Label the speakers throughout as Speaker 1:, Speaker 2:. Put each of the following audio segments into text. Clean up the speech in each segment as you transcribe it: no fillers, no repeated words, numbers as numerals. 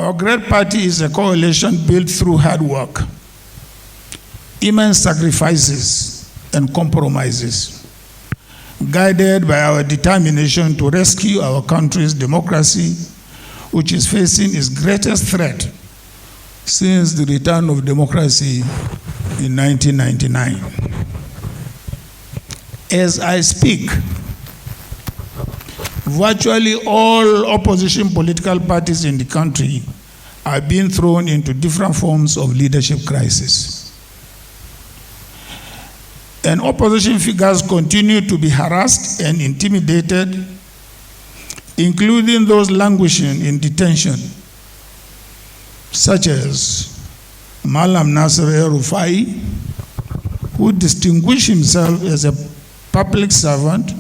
Speaker 1: Our great party is a coalition built through hard work, immense sacrifices, and compromises, guided by our determination to rescue our country's democracy, which is facing its greatest threat since the return of democracy in 1999. As I speak, virtually all opposition political parties in the country are being thrown into different forms of leadership crisis. And opposition figures continue to be harassed and intimidated, including those languishing in detention, such as Malam Nasir El-Rufai, who distinguished himself as a public servant,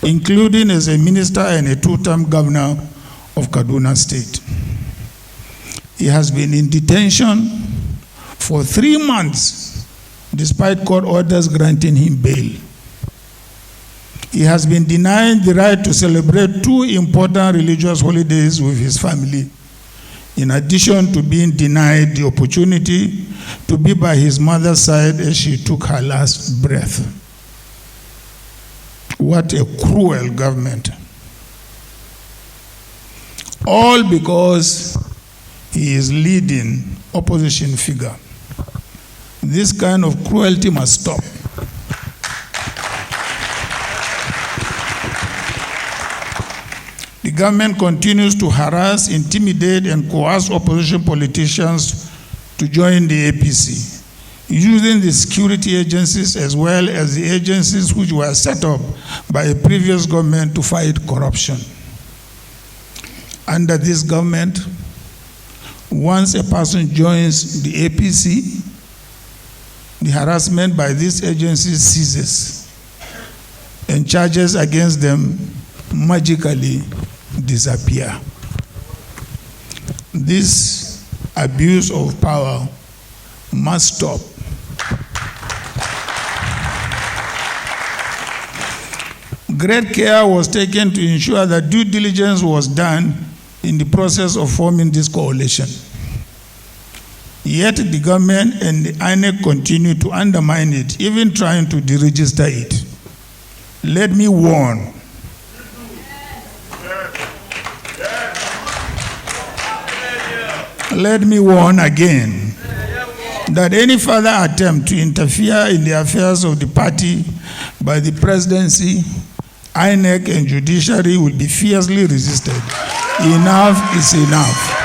Speaker 1: including as a minister and a two-term governor of Kaduna State. He has been in detention for 3 months, despite court orders granting him bail. He has been denied the right to celebrate 2 important religious holidays with his family, in addition to being denied the opportunity to be by his mother's side as she took her last breath. What a cruel government. All because he is leading opposition figure. This kind of cruelty must stop. The government continues to harass, intimidate, and coerce opposition politicians to join the APC, using the security agencies as well as the agencies which were set up by a previous government to fight corruption. Under this government, once a person joins the APC, the harassment by these agencies ceases, and charges against them magically disappear. This abuse of power must stop. Great care was taken to ensure that due diligence was done in the process of forming this coalition. Yet the government and the INEC continue to undermine it, even trying to deregister it. Let me warn. Let me warn again that any further attempt to interfere in the affairs of the party by the presidency, INEC, and judiciary will be fiercely resisted. Enough is enough.